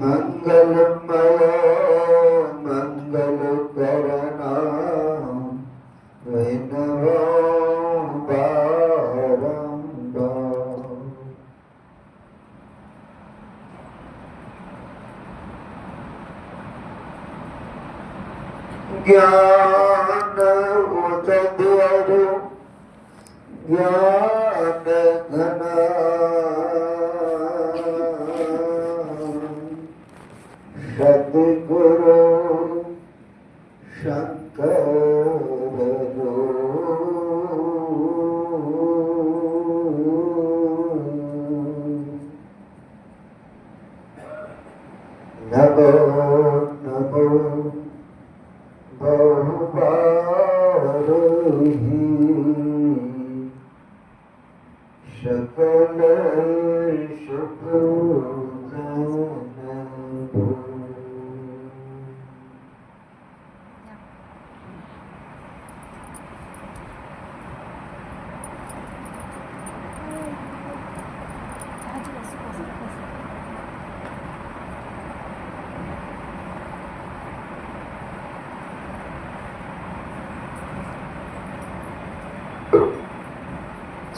मंगलमय मंगल करना विनवा बारंबार। ज्ञान उदय ज्ञान घन सद्गुरु शंकर नमो नमो बहुबारही सकल शुभ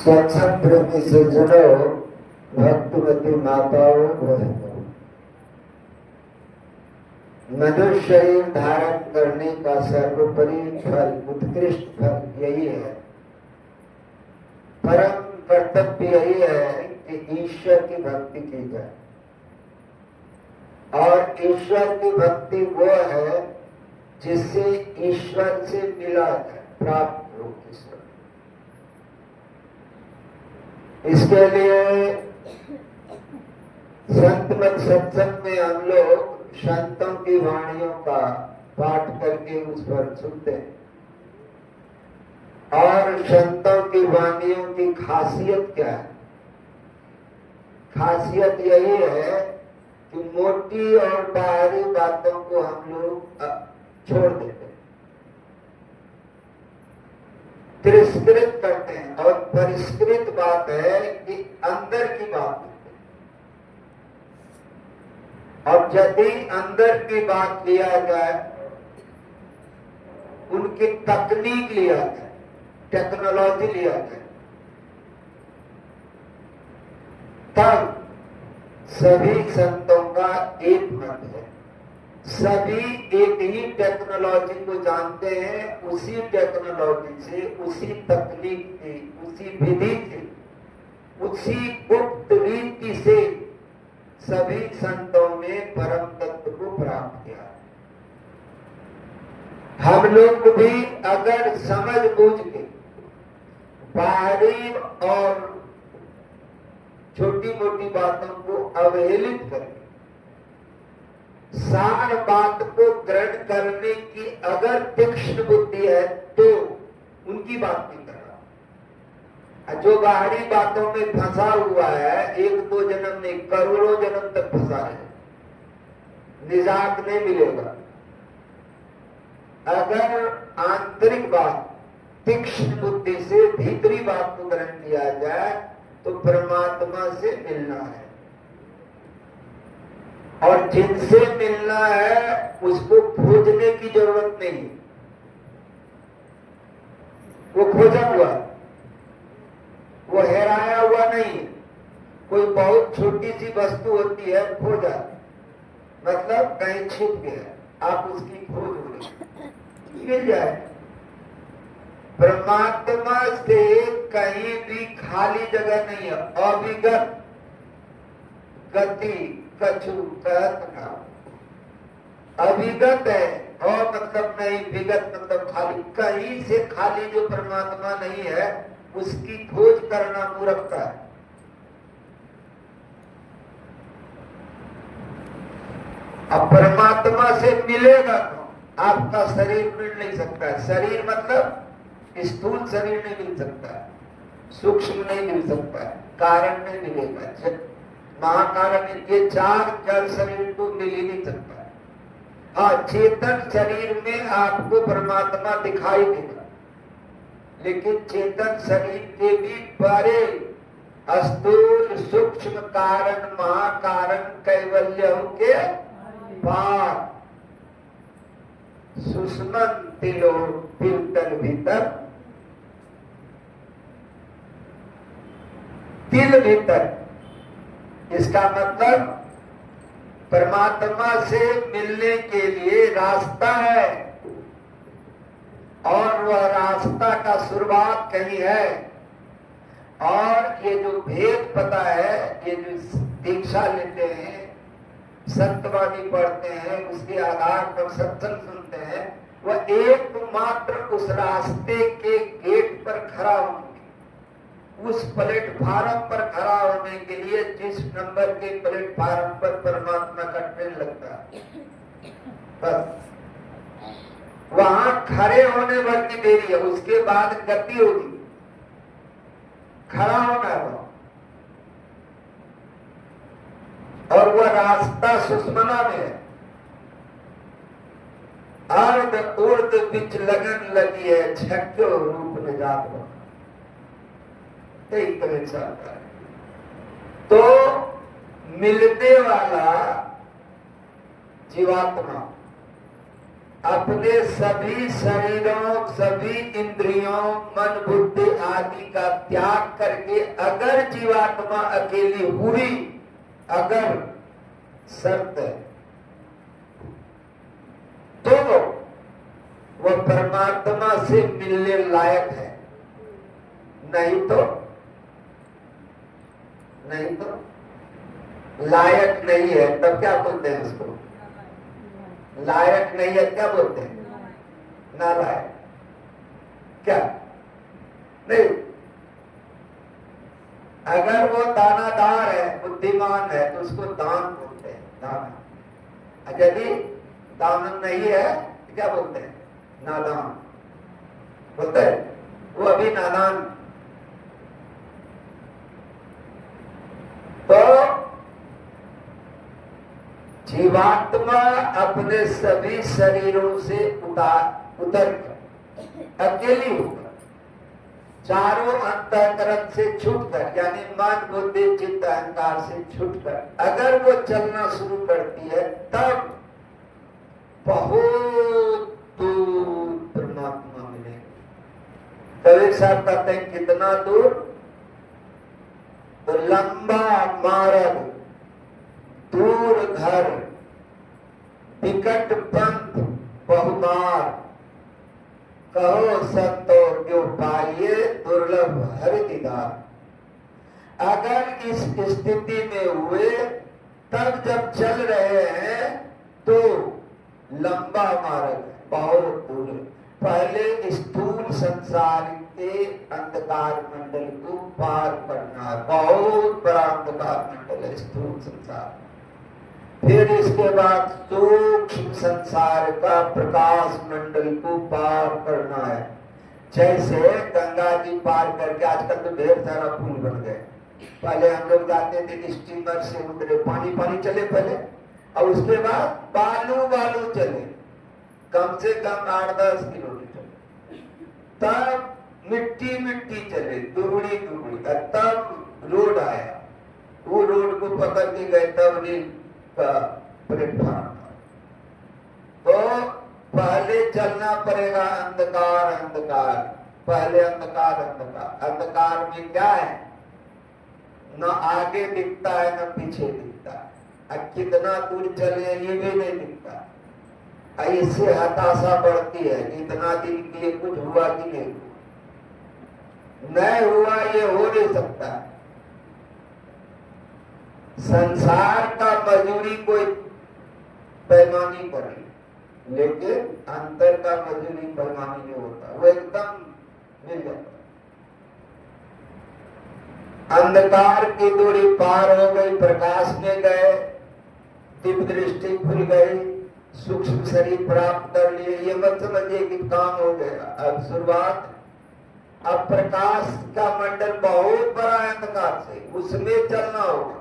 सत्संग प्रेमी सज्जनों, भक्तिवती माताओं, बहनों, मनुष्य शरीर धारण करने का सर्वोपरि फल, उत्कृष्ट फल यही है, परम कर्तव्य यही है कि ईश्वर की भक्ति की जाए। और ईश्वर की भक्ति वो है जिससे ईश्वर से मिला जाए, प्राप्त हो ईश्वर। इसके लिए संत मत सत्संग में हम लोग संतों की वाणियों का पाठ करके उस पर सुनते हैं। और संतों की वाणियों की खासियत क्या है? खासियत यही है कि मोटी और बाहरी बातों को हम लोग छोड़ देते हैं, तिरस्कृत करते हैं, और परिष्कृत बात है कि अंदर की बात करते हैं। और यदि अंदर की बात लिया जाए, उनकी तकनीक लिया जाए, टेक्नोलॉजी लिया जाए, तब सभी संतों का एक मत है, सभी एक ही टेक्नोलॉजी को जानते हैं। उसी टेक्नोलॉजी से, उसी तकनीक से, उसी विधि से, उसी गुप्त रीति से सभी संतों ने परम तत्व को प्राप्त किया। हम लोग भी अगर समझ बूझ के बाहरी और छोटी मोटी बातों को अवहेलित करके सार बात को ग्रहण करने की अगर तीक्ष्ण बुद्धि है तो उनकी बात नहीं कर रहा। जो बाहरी बातों में फंसा हुआ है, एक दो जन्म नहीं करोड़ों जन्म तक फंसा है, निजात नहीं मिलेगा। अगर आंतरिक बात तीक्ष्ण बुद्धि से भीतरी बात को ग्रहण किया जाए तो परमात्मा से मिलना है। और जिनसे मिलना है उसको खोजने की जरूरत नहीं, वो खोजा हुआ, वो हेराया हुआ नहीं। कोई बहुत छोटी सी वस्तु होती है, खोजा मतलब कहीं छिप गया, आप उसकी खोज हो रही, मिल जाए। परमात्मा से कहीं भी खाली जगह नहीं है, अविगत गति कछु कहत ना। अविगत है, और मतलब नहीं, विगत मतलब खाली, कहीं से खाली जो परमात्मा नहीं है उसकी खोज करना मूर्खता है। अब परमात्मा से मिलेगा तो आपका शरीर मिल नहीं सकता है। शरीर मतलब स्थूल शरीर नहीं मिल सकता है, सूक्ष्म नहीं मिल सकता है, कारण नहीं मिलेगा, महाकारण, ये चार जड़ शरीर को मिल ही नहीं सकता है। हाँ, चेतन शरीर में आपको परमात्मा दिखाई देगा, लेकिन चेतन शरीर के भी परे स्थूल सूक्ष्म कारण महाकारण कैवल्य के पार सुषमन तिलो तिल भीतर तिल भीतर, इसका मतलब परमात्मा से मिलने के लिए रास्ता है और वह रास्ता का शुरुआत कहीं है। और ये जो भेद पता है, ये जो दीक्षा लेते हैं, संतवाणी पढ़ते हैं, उसके आधार पर सत्संग सुनते हैं, वह एकमात्र उस रास्ते के गेट पर खड़ा होंगे, उस प्लेटफार्म पर खड़ा होने के लिए जिस नंबर के प्लेटफार्म पर परमात्मा का ट्रेन लगता है, बस वहां खड़े होने भर की देरी है, उसके बाद गति होगी, खड़ा होना है। और वह रास्ता सुषमना में है। अर्ध उर्द बिच लगन लगी है, छक्यो रूप निजात हो, यही कवि चाहता है। तो मिलने वाला जीवात्मा अपने सभी शरीरों, सभी इंद्रियों, मन बुद्धि आदि का त्याग करके अगर जीवात्मा अकेली हुई, अगर शर्त है, तो वह परमात्मा से मिलने लायक है, नहीं तो लायक नहीं है। तब क्या बोलते हैं उसको? लायक नहीं है, क्या बोलते हैं? नालायक। क्या नहीं, अगर वो दानादार है, बुद्धिमान है, तो उसको दान बोलते हैं, दान। यदि दान नहीं है तो क्या बोलते हैं? नादान बोलते हैं, वो अभी नादान। तो जीवात्मा अपने सभी शरीरों से उतर कर अकेली होकर, चारों अंतःकरण से छूटकर, यानी मन बुद्धि चित्त अहंकार से छूटकर अगर वो चलना शुरू करती है, तब बहुत दूर परमात्मा मिलेगा। कबीर साहब कहते हैं, कितना दूर? तो लंबा मार्ग, दूर घर, विकट पंथ बहुमार, कहो संतो क्यों पाइए दुर्लभ हरि दीदार। अगर इस स्थिति में हुए, तब जब चल रहे हैं तो लंबा मार्ग, बहुत दूर। पहले स्थूल संसार के अंधकार मंडल को पार करना है, बहुत बड़ा अंधकार मंडल है स्थूल संसार। फिर इसके बाद सूक्ष्म संसार का प्रकाश मंडल को पार करना है। जैसे गंगा जी पार करके, आजकल तो ढेर सारा पुल बन गए, पहले हम लोग जाते थे स्टीमर से, उतरे पानी पानी चले पहले, और उसके बाद बालू बालू चले, कम से कम 8-10 किलोमीटर, तब मिट्टी मिट्टी चले, दुगड़ी दुगड़ी, तब रोड आया, वो रोड को पकड़ के गए, तब रेल का प्लेटफार्म। तो पहले चलना पड़ेगा अंधकार अंधकार, पहले अंधकार अंधकार। अंधकार में क्या है? न आगे दिखता है न पीछे दिखता है, कितना दूर चले ये भी नहीं दिखता। इससे हताशा बढ़ती है, इतना दिन के लिए कुछ हुआ कि नहीं हुआ, ये हो नहीं सकता। संसार का मजूरी कोई पैमानी पर नहीं, लेकिन अंतर का मजूरी पैमानी नहीं होता, वो एकदम मिल जाता। अंधकार की दूरी पार हो गई, प्रकाश में गए, दिव्य दृष्टि खुल गई, सूक्ष्म शरीर प्राप्त कर लिए। ये मत समझिए कि काम हो गया, अब शुरुआत। अब प्रकाश का मंडल बहुत बड़ा है अंधकार से, उसमें चलना होगा।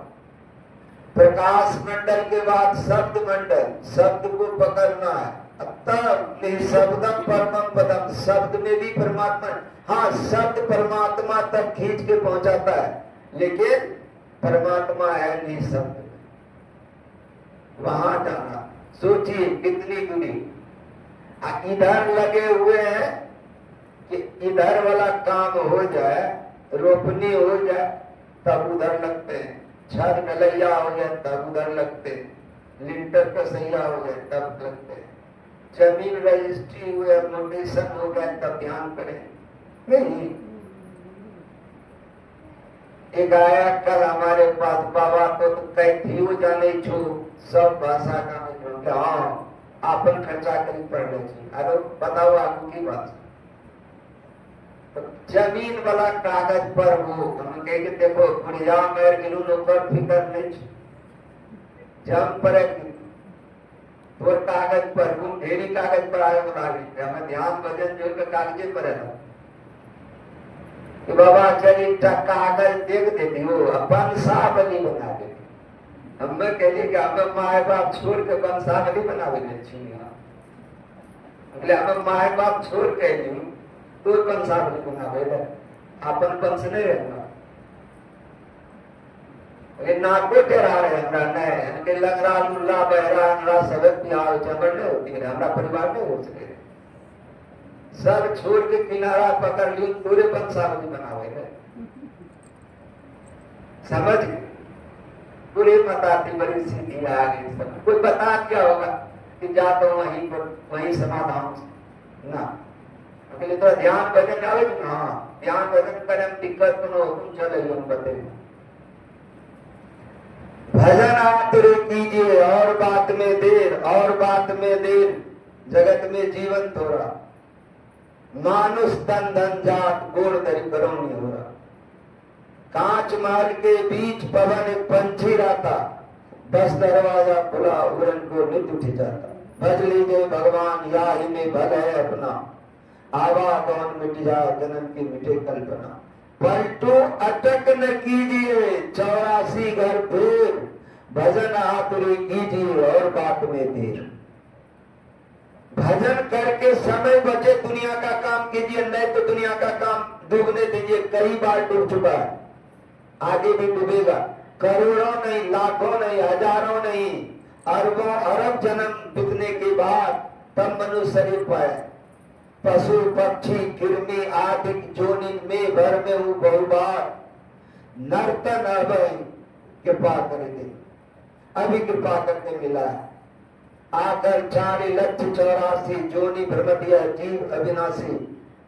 प्रकाश मंडल के बाद शब्द मंडल, शब्द को पकड़ना है, तब निःशब्दम परमम पदम, शब्द में भी परमात्मा। हाँ, शब्द परमात्मा तक खींच के पहुंचाता है, लेकिन परमात्मा है नहीं शब्द, वहां जाना। सोचिए कितनी दूरी। इधर लगे हुए हैं कि इधर वाला काम हो जाए, रोपनी हो जाए, तब उधर लगते हैं, छत ढलैया हो जाए तब उधर लगते हैं, लिंटर का सैया हो जाए तब लगते हैं, जमीन रजिस्ट्री हुए, नोटिशन हो गए तब ध्यान करें। नहीं, एक आया कल हमारे पास, बाबा तो कैथी हो जाने छो, सब भाषा का हाँ आपन खर्चा करी पड़ रही। अरे बताओ आपको की बात। तो जमीन वाला कागज पर वो हम कहे कि देखो बुढ़िया मेर गिरू नौकर फिकर नहीं जम पर तो कागज पर तुम ढेरी कागज पर आए बना ली, हमें ध्यान भजन जो के कागजे पर है कि बाबा चलिए कागज देख देती हो, वंशावली बना देती। हमें कहिए कि हमें माए बाप छोड़ के वंशावली बनावे हमें माए बाप छोड़ के तो वंशावली बनावे अपन वंश नहीं रहना। नाको टेरा रहे हमरा नहीं लंगड़ा लुल्ला बहरा हमरा सबक बिहार चमड़ नहीं होती है, हमरा परिवार नहीं हो सके। सब छोड़ के किनारा पकड़ लियो पूरे वंशावली बनावे है। समझ पूरे बताती बड़ी सीधी आ गई सब। कोई बता क्या होगा कि जा तो वहीं पर वहीं समाधान ना अकेले तो ध्यान भजन आवे ना, ध्यान भजन करे दिक्कत तो न हो, तुम चले हम बते भजन आतरे कीजिए और बात में देर, और बात में देर, जगत में जीवन थोड़ा, मानुष तन धन जात गोड़ दरी बरौनी हो रहा। कांच महल के बीच पवन एक पंछी रहता, 10 दरवाजा खुला उड़न को नित उठ जाता। भज लीजिए भगवान या ही में भल है अपना, आवा कौन मिट जा जन्म की मिटे कल्पना। पलटू अटक न कीजिए 84 घर फेर, भजन आतुरी कीजिए और बात में देर। भजन करके समय बचे दुनिया का काम कीजिए, नहीं तो दुनिया का काम डूबने दीजिए। कई बार डूब चुका है, आगे भी डूबेगा। करोड़ों नहीं, लाखों नहीं, हजारों नहीं, अरबों अरब जन्म बीतने के बाद तब मनुष्य शरीर पाए। पशु पक्षी कृमि आदि जोनि में भर में हूँ बहुबार, नर्तन अब कृपा कर दे, अभी कृपा करके मिला है। आकर 4,84,00,000 जोनि भ्रमतिया जीव अविनाशी,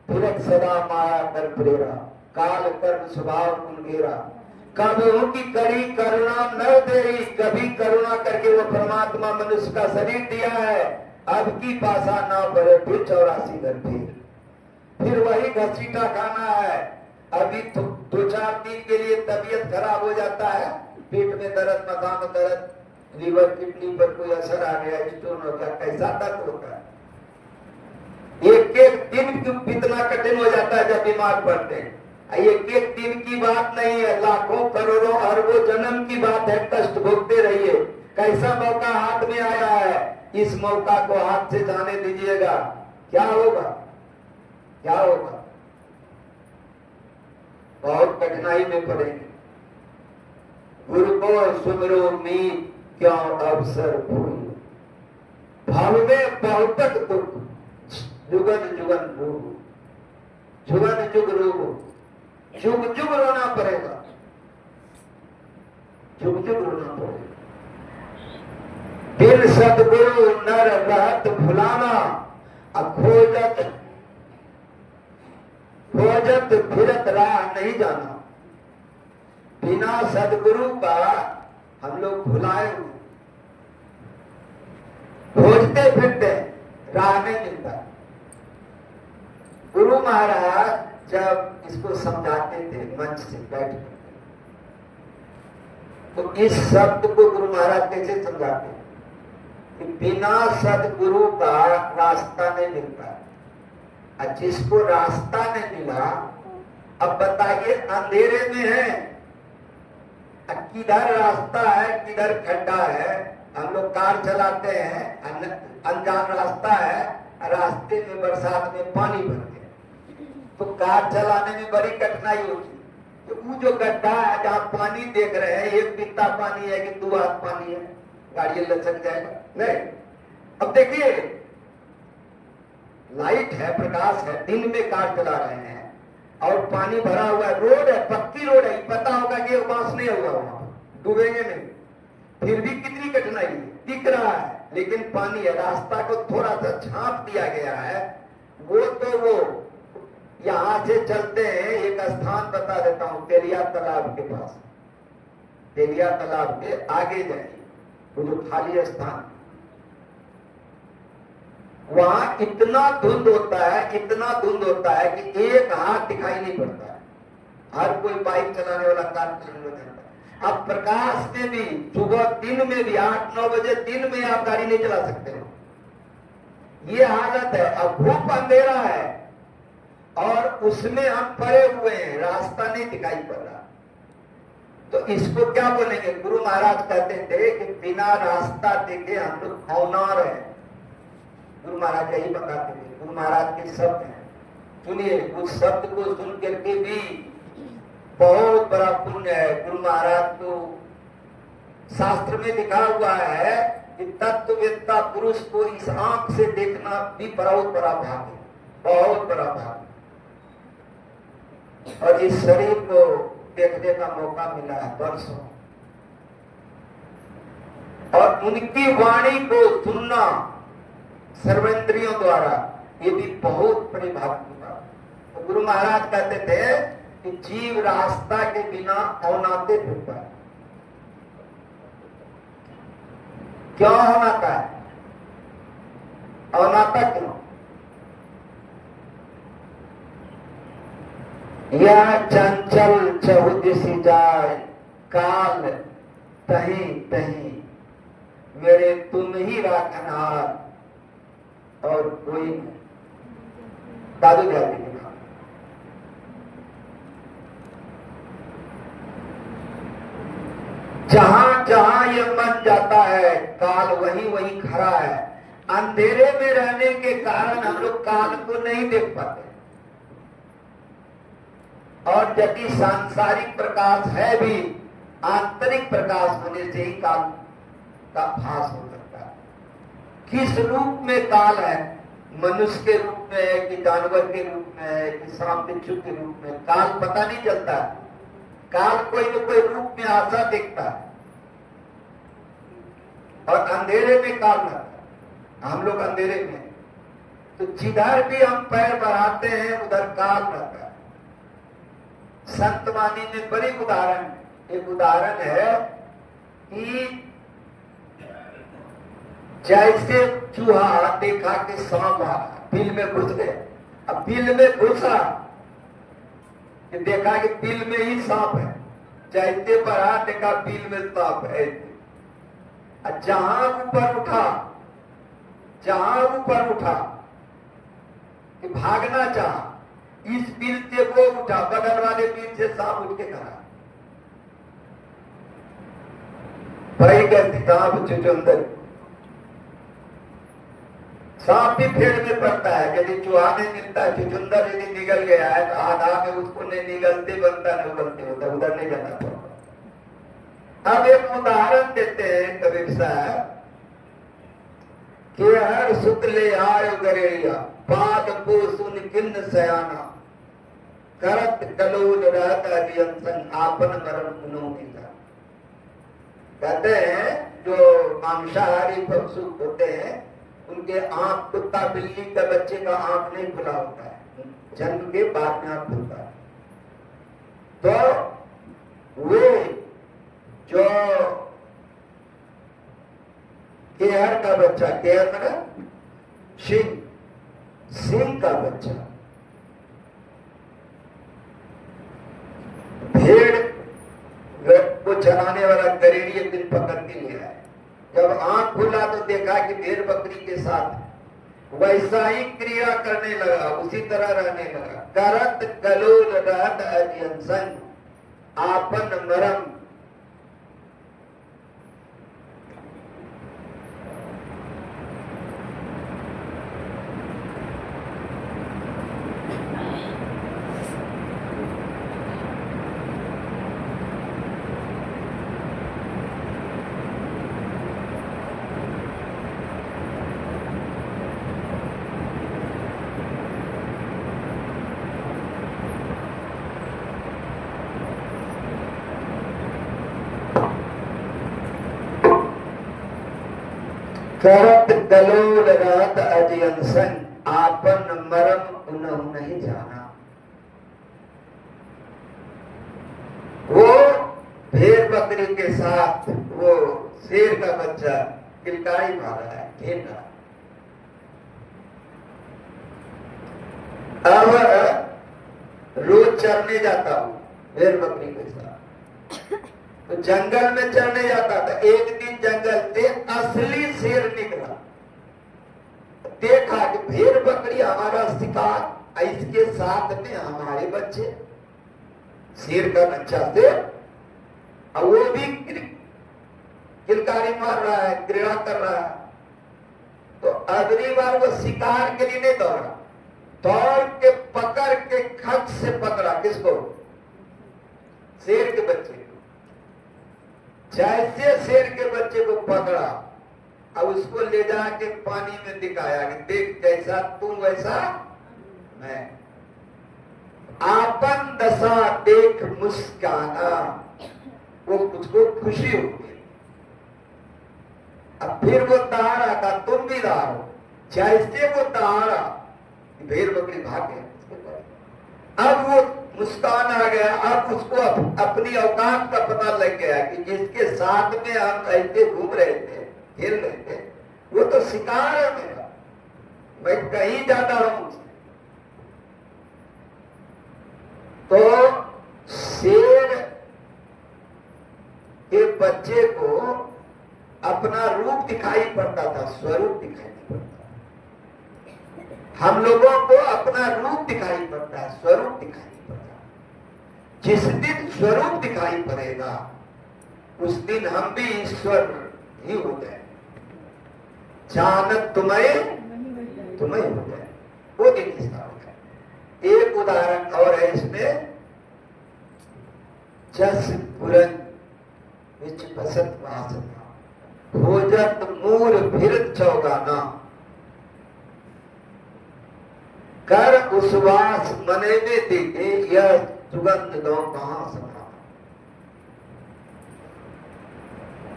फिरत सदा माया कर प्रेरा, काल कर्म स्वभाव कुलगेरा। कबहू की करी करुणा न देरी, कभी करुणा करके वो परमात्मा मनुष्य का शरीर दिया है। अब की पासा ना पड़े, फिर 84 घर फिर वही घसीटा खाना है। अभी 2-4 दिन के लिए तबीयत खराब हो जाता है, पेट में दर्द, माथा में दर्द, लीवर किडनी पर कोई असर आ गया, स्टोन हो गया, कैसा दर्द होता है। एक दिन कितना कठिन हो जाता है जब बीमार पड़ते हैं। एक दिन की बात नहीं है, लाखों करोड़ों अरबों जन्म की बात है। कष्ट भोगते रहिए। कैसा मौका हाथ में आया है, इस मौका को हाथ से जाने दीजिएगा। क्या होगा, क्या होगा, बहुत कठिनाई में पड़ेंगे। गुरु को सुमरो मीत क्यों अवसर भूल, भाव में बहुत दुख, जुगन जुगन रोग, जुगन जुग रोग, जुग जुग रोना पड़ेगा, जुग जुग रोना पड़ेगा। बिन सदगुरु नर रहत भुलाना, खोजत खोजत फिरत राह नहीं जाना। बिना सदगुरु का हम लोग भुलाए हुए, खोजते फिरते राह नहीं मिलता। गुरु महाराज जब इसको समझाते थे मंच से बैठ कर, तो इस शब्द को गुरु महाराज कैसे समझाते कि बिना सदगुरु का रास्ता नहीं मिलता। और जिसको रास्ता नहीं मिला, अब बताइए अंधेरे में है, किधर रास्ता है किधर खड्डा है। हम लोग कार चलाते हैं, अनजान रास्ता है, रास्ते में बरसात में पानी भर गया, तो कार चलाने में बड़ी कठिनाई होगी। तो वो जो गड्ढा है जहां पानी देख रहे हैं, एक बित्ता पानी है कि 2 हाथ पानी है, गाड़ी लचक जाएगा नहीं। अब देखिए लाइट है, प्रकाश है, दिन में कार चला रहे हैं और पानी भरा हुआ है, रोड है, पक्की रोड है, पता होगा कि बांस नहीं होगा, वहां डूबेंगे नहीं, फिर भी कितनी कठिनाई दिख रहा है, लेकिन पानी है, रास्ता को थोड़ा सा छाप दिया गया है। वो यहां से चलते हैं, एक स्थान बता देता हूं, तेलिया तालाब के पास, तेलिया तालाब के आगे जाइए, वो जो खाली स्थान, वहां इतना धुंध होता है, इतना धुंध होता है कि एक हाथ दिखाई नहीं पड़ता है। हर कोई बाइक चलाने वाला, कार चलाने वाला जानता है। अब प्रकाश में भी, सुबह दिन में भी 8-9 बजे दिन में आप गाड़ी नहीं चला सकते हो, ये हालत है। अब धूप अंधेरा है और उसमें हम पड़े हुए हैं, रास्ता नहीं दिखाई पड़ रहा, तो इसको क्या बोलेंगे? गुरु महाराज कहते थे कि बिना रास्ता देखे हम लोग होनार है। गुरु महाराज यही बताते थे, गुरु महाराज के शब्द हैं, सुनिए। उस शब्द को सुन करके भी बहुत बड़ा पुण्य है। गुरु महाराज को शास्त्र में लिखा हुआ है कि तत्ववेत्ता पुरुष को इस आंख से देखना भी बहुत बड़ा भाग है, बहुत बड़ा भाग। और इस शरीर को देखने का मौका मिला है वर्षों, और उनकी वाणी को सुनना सर्वेंद्रियों द्वारा, ये भी बहुत बड़ी भाग्य की बात। तो गुरु महाराज कहते थे कि जीव रास्ता के बिना औनाते फिरता है। क्यों औनाता है? औनाता क्यों? यह चंचल चहुदिशि जाए, काल तहीं तहीं, मेरे तुम ही राखनहार और कोई नहीं। दादू जाति लिखा। जहां जहां ये मन जाता है, काल वहीं वहीं खड़ा है। अंधेरे में रहने के कारण हम लोग काल को नहीं देख पाते, और यदि सांसारिक प्रकाश है भी, आंतरिक प्रकाश होने से ही काल का भास हो सकता है। किस रूप में काल है? मनुष्य के रूप में है कि जानवर के रूप में है कि सांप बिच्छू के रूप में, काल पता नहीं चलता। काल कोई न कोई रूप में आशा देखता है, और अंधेरे में काल रहता है। हम लोग अंधेरे में, तो जिधर भी हम पैर बढ़ाते हैं उधर काल रहता है। संतवाणी में बड़ी उदाहरण, एक उदाहरण है कि जैसे चूहा देखा कि सांप बिल में घुस गए, अब बिल में घुसा कि देखा कि बिल में ही सांप है, जैसे बढ़ा देखा बिल में सांप है। जहां ऊपर उठा कि भागना चाहा, इस बिल से वो उठा, बगल वाले बिल से सांप उठ के खड़ा। भाई कहती सांप चुचुंदर, सांप भी पेड़ में पड़ता है, यदि चूहा नहीं मिलता है, चुचुंदर यदि निगल गया है तो आधा में उसको नहीं निगलते बनता, नहीं उगलते होता, उधर नहीं जाना पड़ता। अब एक उदाहरण देते हैं कबीर साहब कि हर सुत ले आयो गरेड़िया, पाद को सुन किन्न सयाना, करत कलोल रहत अभियंसन, आपन मरम गुनो मिला। कहते हैं जो मांसाहारी पशु होते हैं, उनके आंख, कुत्ता बिल्ली का बच्चे का आंख नहीं खुला होता है, जन्म के बाद में आंख खुलता है। तो वे जो केहर का बच्चा, केहर मतलब सिंह, सिंह का बच्चा भेड़ को चलाने वाला गरेड़ी एक दिन पकड़ के लिया है। जब आंख खुला तो देखा कि भेड़ बकरी के साथ वैसा ही क्रिया करने लगा, उसी तरह रहने लगा। करत कलोल रहत अजियंसन, आपन मरम। करत कलोल रहत अजयन संग, आपन मरम उन्हों नहीं जाना। वो भेड़ बकरी के साथ वो शेर का बच्चा किलकारी मारा है, खेल रहा। अब रोज चरने जाता हूं भेड़ बकरी के साथ, तो जंगल में चरने जाता था। एक दिन जंगल से असली शेर निकला, देखा कि भेड़ बकरी हमारा शिकार, इसके साथ में हमारे बच्चे, शेर का बच्चा से, और वो भी किलकारी मार रहा है, क्रीड़ा कर रहा है। तो अगली बार वो शिकार के लिए नहीं दौड़ा, दौड़ के पकड़ के खट से पकड़ा। किसको? शेर के बच्चे को। जैसे शेर के बच्चे को पकड़ा, अब उसको ले जाके पानी में दिखाया कि देख जैसा तू वैसा मैं, आपन दशा देख मुस्काना। वो उसको खुशी हो गई। अब फिर वो दहाड़ा था, तुम भी दहाड़ो। जैसे वो दहाड़ा, भेड़ बकरी भागे, अब वो मुस्कान आ गया। अब उसको अपनी औकात का पता लग गया कि जिसके साथ में हम ऐसे घूम रहे थे, खेल रहे थे, वो तो शिकार है मेरा, मैं कहीं ज्यादा हूं उससे। तो शेर के बच्चे को अपना रूप दिखाई पड़ता था, स्वरूप दिखाई नहीं पड़ता। हम लोगों को अपना रूप दिखाई पड़ता है, स्वरूप दिखाई नहीं पड़ता। जिस दिन स्वरूप दिखाई पड़ेगा, उस दिन हम भी ईश्वर ही हो जाए। जानत तुम्हें तुम्हें हो जाए, वो दिन इसका हो जाए। एक उदाहरण और है इसमें, जस पुरन विच बसत वासना, भोजत मूर फिरत चौगाना, कर उसवास मने में देखे, यह सुगंध दो कहां समा।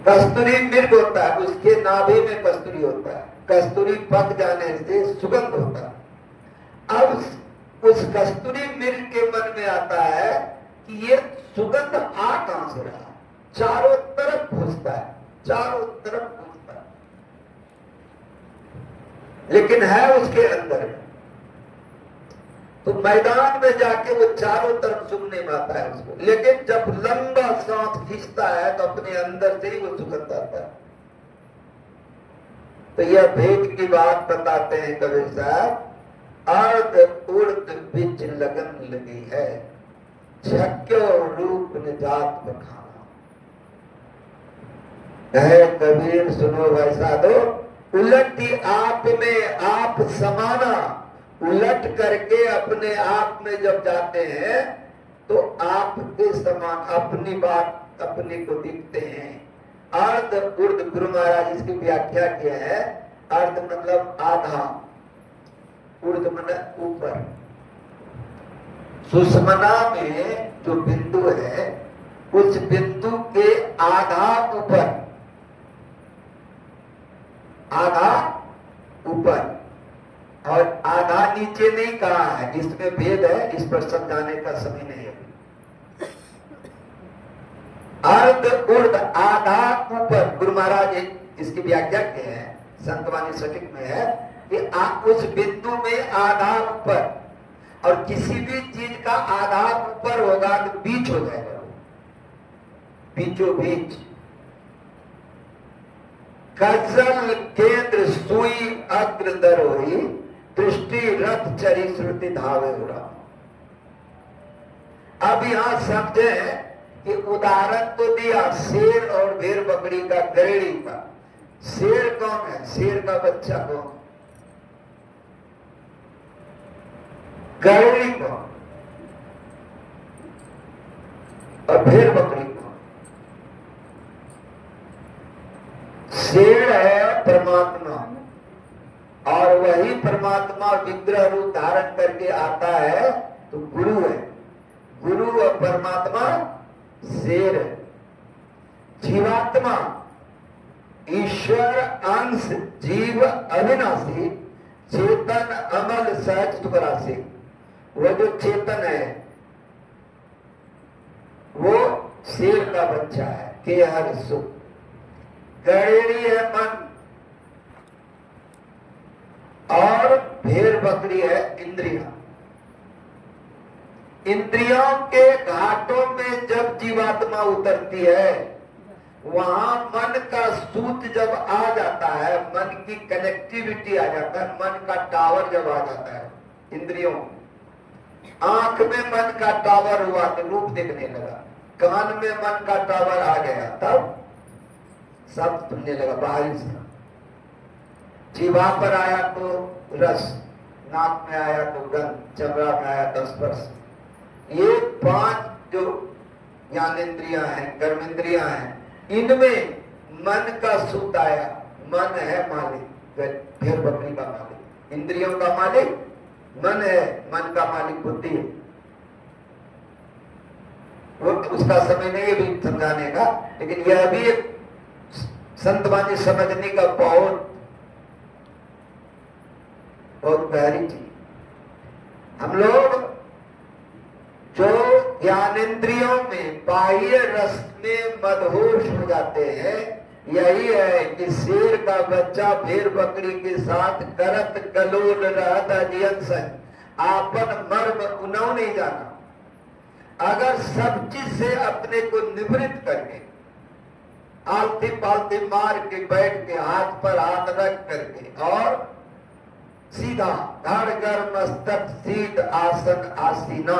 कस्तूरी मृग होता है, उसके नाभि में कस्तूरी होता है, कस्तूरी पक जाने से सुगंध होता है। अब उस कस्तूरी मृग के मन में आता है कि ये सुगंध आ कहां से रहा, चारों तरफ घुसता है, चारों तरफ घुसता है, लेकिन है उसके अंदर में। तो मैदान में जाके वो चारों तरफ सुख नहीं पाता है उसको, लेकिन जब लंबा सांस खींचता है तो अपने अंदर से ही वो सुगंध आता है। तो यह भेद की बात बताते हैं कबीर साहब, अर्ध उर्द बिच लगन लगी है, झक्यो रूप निजात बखाना। कहे कबीर सुनो भाई साधो, उलटी आप में आप समाना, उलट करके अपने आप में जब जाते हैं तो आपके समान अपनी बात अपने को दिखते हैं। अर्ध उर्ध, गुरु महाराज इसकी व्याख्या किया है। अर्ध मतलब आधा, उर्ध मतलब ऊपर। सुषमना में जो बिंदु है, उस बिंदु के आधा ऊपर, आधा ऊपर और आधा नीचे नहीं कहा है, इसमें भेद है, इस पर समझाने का समय नहीं है। अर्ध उर्ध आधा ऊपर, गुरु महाराज इसकी व्याख्या के हैं, संतवाणी सटीक में है कि उस बिंदु में आधा ऊपर, और किसी भी चीज का आधा ऊपर होगा तो बीच हो जाएगा, बीचों बीच। कजल केंद्र सुई अग्र दरोही, दृष्टि रथ चरी श्रुति धावे उड़ा। अब यहां समझे कि उदाहरण तो दिया शेर और भेड़ बकरी का, गरेड़ी का। शेर कौन है? शेर का बच्चा कौन? गरेड़ी कौन? और भेड़ बकरी कौन? शेर है परमात्मा, और वही परमात्मा विग्रह रूप धारण करके आता है तो गुरु है। गुरु और परमात्मा शेर है। जीवात्मा ईश्वर अंश जीव अविनाशी, चेतन अमल सहज सुखराशि। वो जो चेतन है वो शेर का बच्चा है, के हर सुख। गड़ेड़ी है मन और भेड़ बकरी है इंद्रिया। इंद्रियों के घाटों में जब जीवात्मा उतरती है, वहां मन का सूत जब आ जाता है, मन की कनेक्टिविटी आ जाता है, मन का टावर जब आ जाता है इंद्रियों, आंख में मन का टावर हुआ तो रूप देखने लगा, कान में मन का टावर आ गया तब सब सुनने लगा बाहरी से। जीवा पर आया तो रस, नाक में आया तो गंध, चमड़ा में आया तो स्पर्श। ये 5 जो ज्ञानेंद्रियां हैं, कर्मेंद्रियां हैं, इनमें मन का सूत आया। मन है मालिक, भेड़ बकरी का मालिक। इंद्रियों का मालिक मन है, मन का मालिक बुद्धि है। वो उसका समय नहीं है भी समझाने का, लेकिन यह भी एक संतवाणी समझने का बहुत गहरी चीज। हम लोग जो ज्ञानेंद्रियों में बाह्य रस में मदहोश हो जाते हैं, यही है कि शेर का बच्चा भेड़ बकरी के साथ करत कलोल रहत अजियन संग, आपन मर्म उन्हों नहीं जाना। अगर सब चीज से अपने को निवृत्त करके, आलती पालती मार के बैठ के, हाथ पर हाथ रख करके और सीधा धड़ कर मस्तक सीध आसन आसीना,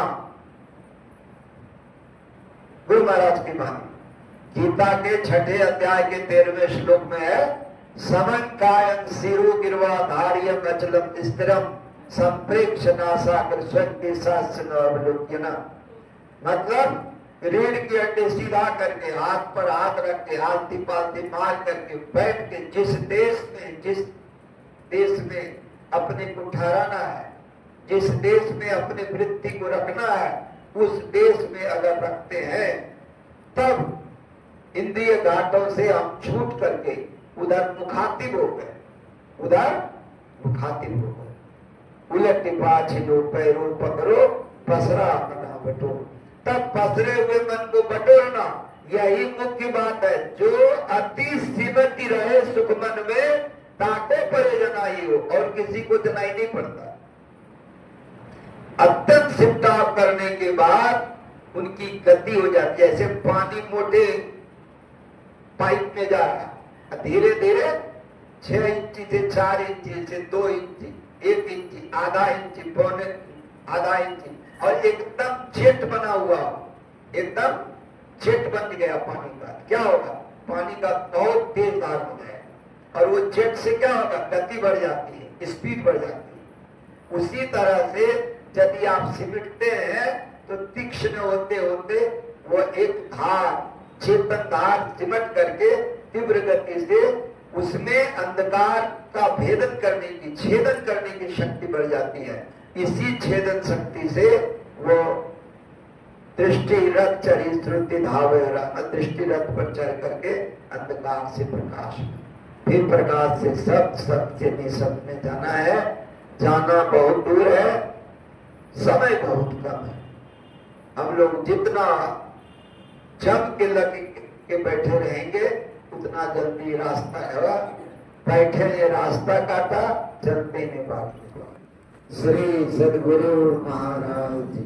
गुरु महाराज की वाणी गीता के 6 अध्याय के 13वें श्लोक में है, समं कायं सिरो गिरवा धार्यम अचलम स्थिरम संप्रेक्ष नासाग्र स्वयं सास्यन। मतलब रीढ़ की हड्डी सीधा करके, हाथ पर हाथ रख के, आलती पालती मार करके बैठ के, जिस देश में अपने को ठहराना है, जिस देश में अपनी वृत्ति को रखना है, उस देश में अगर रखते हैं तब इंद्रिय घाटों से हम छूट करके उधर मुखातिब हो गए, उधर मुखातिब हो गए। उलट पाछिलो पैरो पकड़ो पसरा अपना बटो, तब पसरे हुए मन को बटोरना, यही मुख्य बात है। जो अति सिमति रहे सुख मन में, ताको परे जनाई हो, और किसी को जनाई नहीं पड़ता। अत्यंत सिमटाव करने के बाद उनकी गति हो जाती है। जैसे पानी मोटे पाइप में जा रहा, धीरे धीरे 6 इंची से 4 इंची से 2 इंची, 1 इंची, आधा इंची, पौने आधा इंची, और एकदम जेट बना हुआ, एकदम जेट बन गया पानी का, क्या होगा? पानी का बहुत तेज धार हो जाएगा, और वो जेट से क्या होगा? गति बढ़ जाती है, स्पीड बढ़ जाती है। उसी तरह से यदि आप सिमटते हैं तो तीक्ष्ण होते होते वो एक धार, चेतन धार सिमट करके तीव्र गति से उसमें अंधकार का भेदन करने की, छेदन करने की शक्ति बढ़ जाती है। इसी छेदन शक्ति से वो दृष्टि रथ चढ़ी श्रुति धावे, दृष्टि रथ पर चढ़ करके अंधकार से प्रकाश, फिर प्रकाश से सत्य निसत में जाना है। जाना बहुत दूर है, समय बहुत कम है। हम लोग जितना जम के लगे के बैठे रहेंगे उतना जल्दी रास्ता है। बैठे ने रास्ता काटा, चलते ने बात। श्री सद्गुरु महाराज।